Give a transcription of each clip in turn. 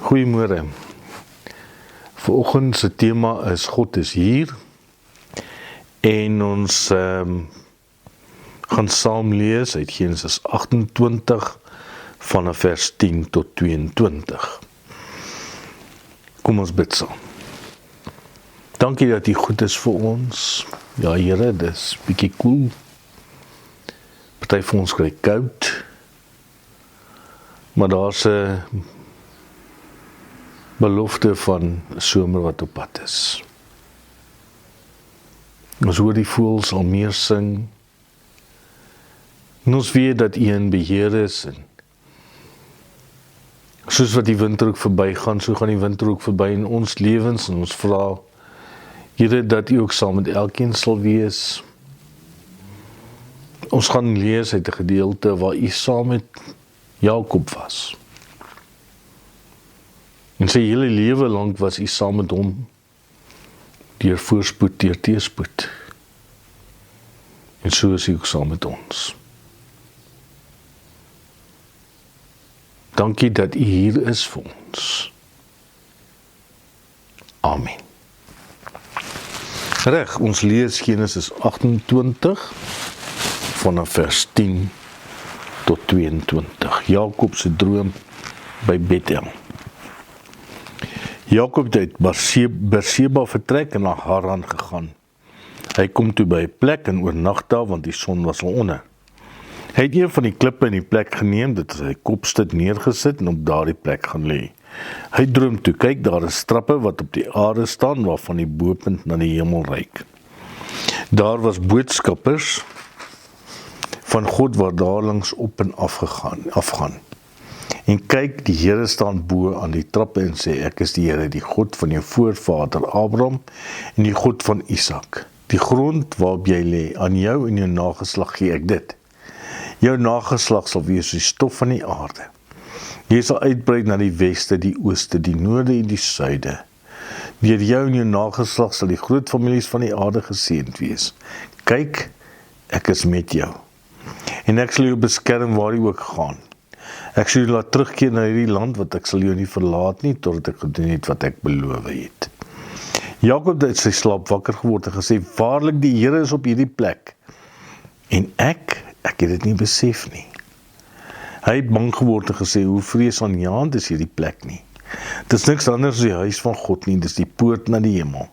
Goeiemôre. Vanoggend se tema is God is hier. En ons gaan saam lees uit Genesis 28 vanaf vers 10 tot 22. Kom ons bid saam. Dankie dat U goed is vir ons. Ja, Here, dis bietjie koel. Party van ons kry koud. Maar daar's 'n belofte van somer wat op pad is. Ons hoor die voëls al meer sing. En ons weet dat U in beheer is. En soos wat die winter ook verbygaan, so gaan die winter ook verby in ons lewens. En ons vra, Here, dat U ook saam met elkeen sal wees. Ons gaan lees uit 'n gedeelte waar U saam met Jakob was. En sy hele lewe lank was U saam met hom, deur voorspoed, deur teëspoed. En so is U ook saam met ons. Dankie dat U hier is vir ons. Amen. Reg, ons lees Genesis 28 vanaf vers 10 tot 22. Jakob se droom by Bethel. Jakob het uit Berseba vertrek en na Haran gegaan. Hy kom toe by 'n plek en oornag daar, want die son was al onder. Hy het een van die klippe in die plek geneem, dit is sy kopstuk neergesit en op daardie plek gaan lê. Hy droom toe, kyk, daar is trappe wat op die aarde staan, waarvan die bopunt na die hemel reik. Daar was boodskappers van God wat daar langs op en afgaan. En kyk, die Here staan bo aan die trappe en sê, ek is die Here, die God van jou voorvader Abraham en die God van Isak. Die grond waarop jy lê, aan jou en jou nageslag gee ek dit. Jou nageslag sal wees die stof van die aarde. Jy sal uitbrei na die weste, die ooste, die noorde en die suide. Deur jou en jou nageslag sal die groot families van die aarde geseënd wees. Kyk, ek is met jou. En ek sal jou beskerm waar jy ook gaan. Ek sal jou laat terugkeer na hierdie land, want ek sal jou nie verlaat nie, totdat ek gedoen het wat ek beloof het. Jakob het uit sy slaap wakker geword en gesê, waarlik die Here is op hierdie plek. En ek het dit nie besef nie. Hy het bang geword en gesê, hoe vreesaanjaend is hierdie plek nie. Dit is niks anders as die huis van God nie, dit is die poort na die hemel.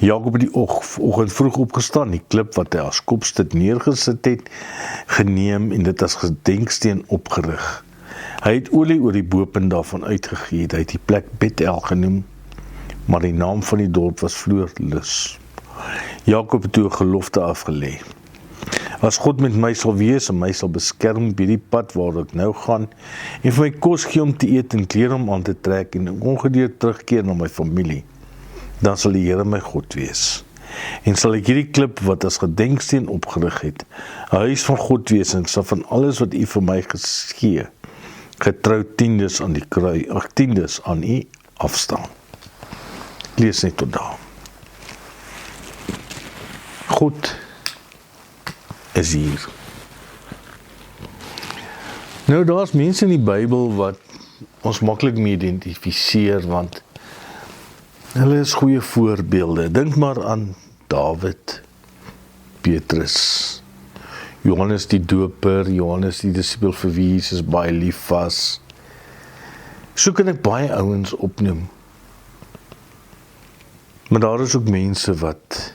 Jakob het die oggend vroeg opgestaan, die klip wat hy as kopstuk neergesit het, geneem en dit as gedenksteen opgerig. Hy het olie oor die bopunt daarvan uitgegee, hy het die plek Bethel genoem, maar die naam van die dorp was Vloerlus. Jakob het toe 'n gelofte afgelê. As God met my sal wees en my sal beskerm op hierdie pad waar ek nou gaan, en vir my kos gee om te eet en klere om aan te trek en ongedeerd terugkeer na my familie, dan sal die Here my God wees. En sal ek hierdie klip wat as gedenksteen opgerig het, 'n huis van God wees, en ek sal van alles wat U vir my gegee, getrou tiendes aan U afstaan. Lees net tot daar. God is hier. Nou, daar's mense in die Bybel wat ons maklik mee identifiseer, want hulle is goeie voorbeelde. Dink maar aan Dawid, Petrus, Johannes die Doper, Johannes die disipel vir wie Jesus baie lief was. So kan ek baie ouens opnoem. Maar daar is ook mense wat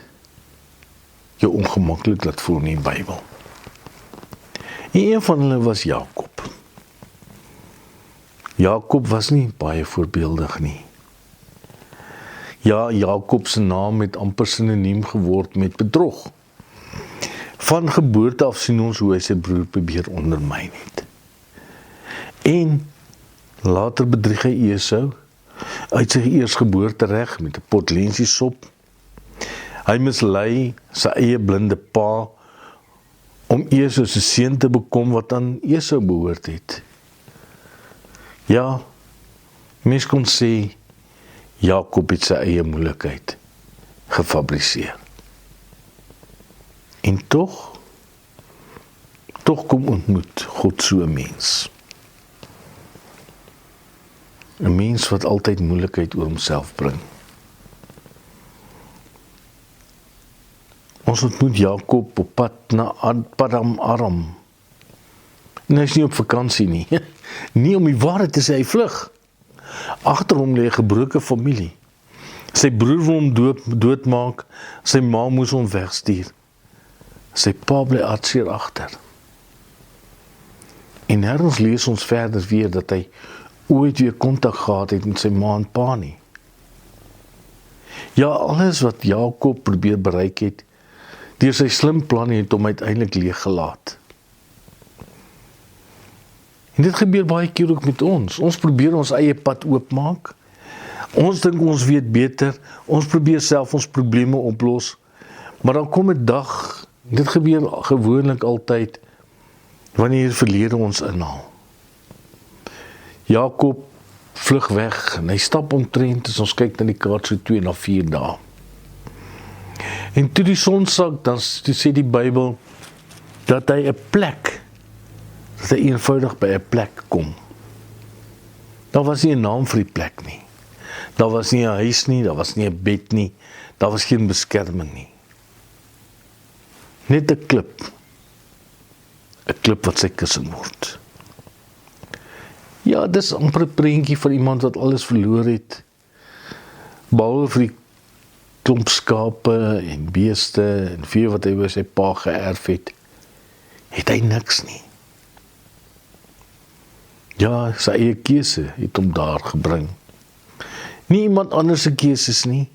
jou ongemaklik laat voel in die Bybel. En een van hulle was Jakob. Jakob was nie baie voorbeeldig nie. Ja, Jakob se naam het amper sinoniem geword met bedrog. Van geboorte af sien ons hoe hy sy broer probeer ondermyn het. En later bedrieg hy Esau uit sy eersgeboortereg met 'n pot lensiesop. Hy mislei sy eie blinde pa om Esau se seun te bekom wat aan Esau behoort het. Ja, mens kon sê, Jakob het sy eie moeilikheid gefabriseer. En tog kom ontmoet God so 'n mens. 'n mens wat altyd moeilikheid oor homself bring. Ons ontmoet Jakob op pad na Paddan Aram. En hy is nie op vakansie nie. Nie om die waarheid te sê, hy vlug. Agter hom lê 'n gebroke familie. Sy broer wil hom doodmaak, sy ma moes hom wegstuur. Sy pa bly hartseer agter. En nêrens lees ons verder weer dat hy ooit weer kontak gehad het met sy ma en pa nie. Ja, alles wat Jakob probeer bereik het, deur sy slim planne het hom uiteindelik leeggelaat. En dit gebeur baie keer ook met ons. Ons probeer ons eie pad oopmaak. Ons dink ons weet beter. Ons probeer self ons probleme oplos. Maar dan kom 'n dag, dit gebeur gewoonlik altyd, wanneer verlede ons inhaal. Jakob vlug weg en hy stap omtrent, as ons kyk na die kaart, so 2 na 4 dae. En toe die son sak, dan sê die Bybel dat hy 'n plek, dat hy eenvoudig by 'n plek kom. Daar was nie 'n naam vir die plek nie. Daar was nie 'n huis nie, daar was nie 'n bed nie, daar was geen beskerming nie. Net 'n klip wat sy kussing word. Ja, dis amper 'n prentjie van iemand wat alles verloor het, behalwe vir die klomp skape en beeste en vee wat hy by sy pa geërf het, het hy niks nie. Ja, sy eie keuse het hom daar gebring. Nie iemand anders se keuses nie.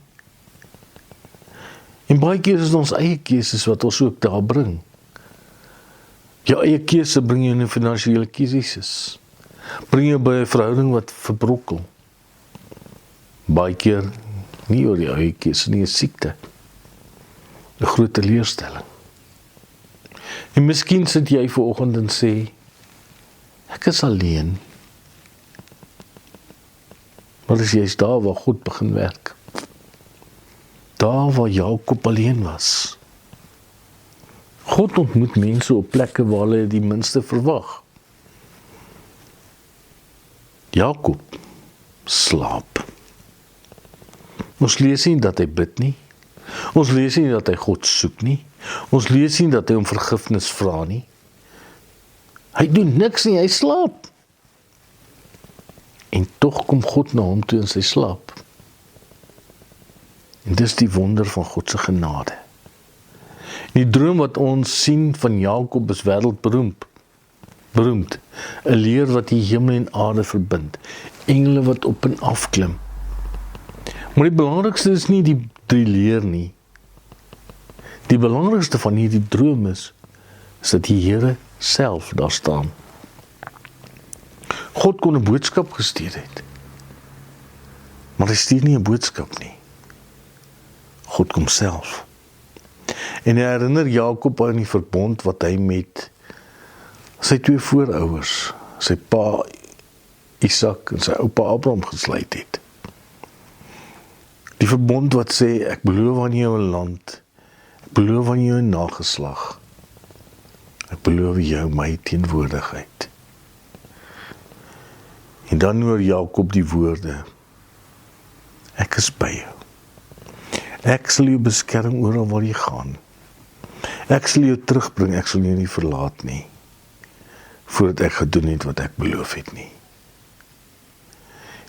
En baie keer is dit ons eie keuses wat ons ook daar bring. Jou eie keuse bring jou in 'n finansiële krisis. Bring jou by 'n verhouding wat verbrokkel. Baie keer nie oor jou eie keuse nie, 'n siekte. 'n groot teleurstelling. En miskien sit jy vanoggend en sê, ek is alleen. Maar as jy is daar waar God begin werk. Daar waar Jakob alleen was. God ontmoet mense op plekke waar hulle die minste verwag. Jakob slaap. Ons lees nie dat hy bid nie. Ons lees nie dat hy God soek nie. Ons lees nie dat hy om vergifnis vra nie. Hy doen niks nie, hy slaap. En tog kom God na hom toe in sy slaap. En dis die wonder van God se genade. Die droom wat ons sien van Jakob is wêreldberoemd. 'n leer wat die hemel en aarde verbind. Engele wat op en af klim. Maar die belangrikste is nie die leer nie. Die belangrikste van hierdie droom is dat die Here self daar staan. God kon 'n boodskap gestuur het. Maar hy stuur nie 'n boodskap nie. God kom self. En hy herinner Jakob aan die verbond wat hy met sy 2 voorouers, sy pa Isak en sy oupa Abraham gesluit het. Die verbond wat sê, ek beloof aan jou 'n land, ek beloof aan jou 'n nageslag, ek beloof jou my teenwoordigheid. En dan hoor Jakob die woorde, ek is by jou. Ek sal jou beskerm oral waar jy gaan. Ek sal jou terugbring, ek sal jou nie verlaat nie, voordat ek gedoen het wat ek beloof het nie.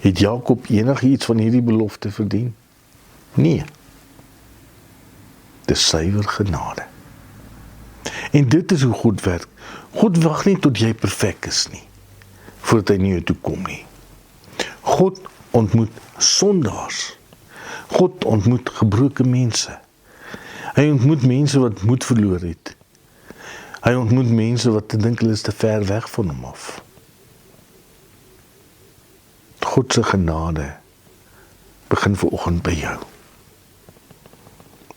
Het Jakob enigiets van hierdie belofte verdien? Nee. Dis suiwer genade. En dit is hoe God werk. God wag nie tot jy perfek is nie, voordat hy nie jou toe kom nie. God ontmoet sondaars. God ontmoet gebroke mense. Hy ontmoet mense wat moed verloor het. Hy ontmoet mense wat te dink hulle is te ver weg van hom af. God se genade begin vanoggend by jou.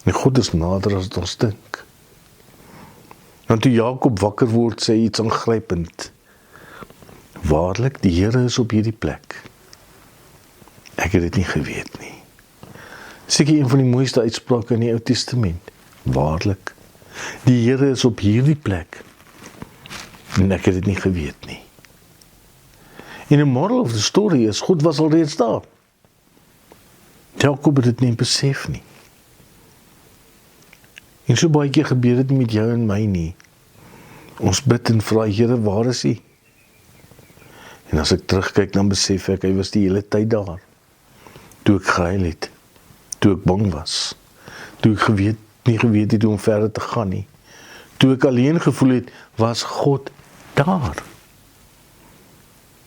En God is nader as ons dink. Want toe Jakob wakker word, sê hy iets aangrypend. Waarlik, die Here is op hierdie plek. Ek het dit nie geweet nie. Seker een van die mooiste uitsprake in die Ou Testament. Waarlik, die Here is op hierdie plek. En ek het dit nie geweet nie. En die moral of the story is, God was alreeds daar. Jakob het dit nie besef nie. En so baie keer gebeur dit nie met jou en my nie. Ons bid en vra, Here, waar is U? En as ek terugkyk, dan besef ek, hy was die hele tyd daar. Toe ek gehuil het, toe ek bang was, toe ek nie geweet het hoe om verder te gaan nie. Toe ek alleen gevoel het, was God daar.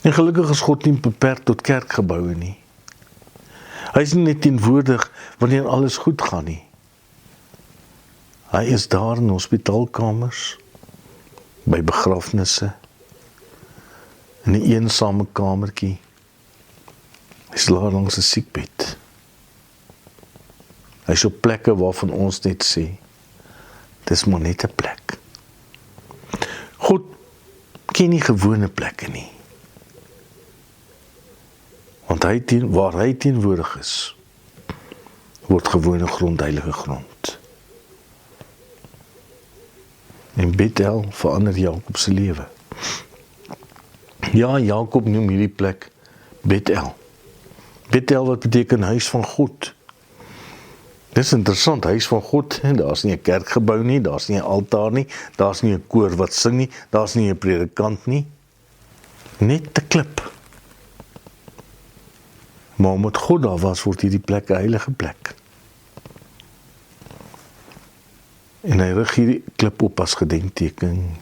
En gelukkig is God nie beperk tot kerkgeboue nie. Hy is nie net teenwoordig wanneer alles goed gaan nie. Hy is daar in hospitaalkamers, by begrafnisse, in 'n eensame kamertjie. Hy is daar langs 'n siekbed. Hy is op plekke waarvan ons net sê, dis maar net 'n plek. God ken nie gewone plekke nie. Want waar hy teenwoordig is, word gewone grond heilige grond. En Bethel verander Jakob se lewe. Ja, Jakob noem hierdie plek Bethel. Bethel wat beteken huis van God. Dis interessant, huis van God, en daar's nie 'n kerkgebou nie, daar's nie 'n altaar nie, daar's nie 'n koor wat sing nie, daar's nie 'n predikant nie. Net 'n klip. Maar omdat God daar was, word hierdie plek 'n heilige plek. En hy rig hierdie klip op as gedenkteken.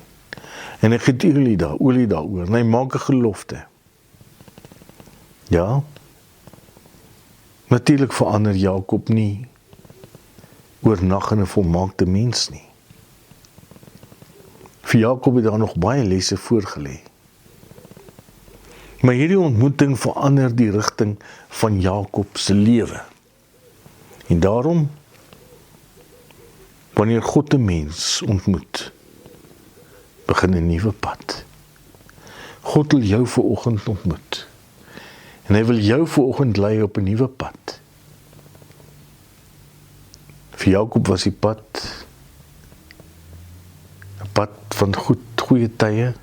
En hy gee olie daaroor, en hy maak 'n gelofte. Ja, natuurlik verander Jakob nie oornag in 'n volmaakte mens nie. Vir Jakob het daar nog baie lesse voorgelê. Maar hierdie ontmoeting verander die rigting van Jakob se lewe. En daarom, wanneer God 'n mens ontmoet, begin 'n nuwe pad. God wil jou vanoggend ontmoet. En hy wil jou vanoggend lei op 'n nuwe pad. Vir Jakob was die pad 'n pad van goeie tye,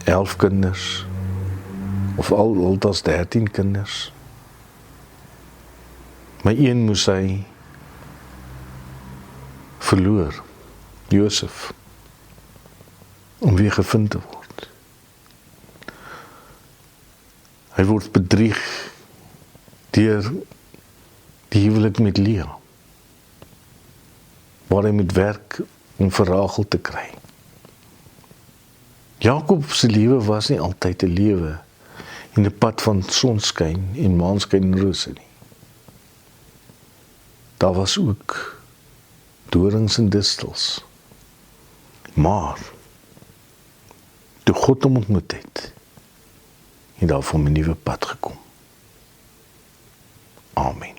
11 kinders, of althans 13 kinders. Maar een moes hy verloor, Josef, om weer gevind te word. Hy word bedrieg deur die huwelik met Lea, waar hy moet werk om vir Rachel te kry. Jakob se lewe was nie altyd 'n lewe en 'n pad van sonskyn en maanskyn en rose nie. Daar was ook dorings en distels. Maar toe God hom ontmoet het daar vir 'n nuwe pad gekom. Amen.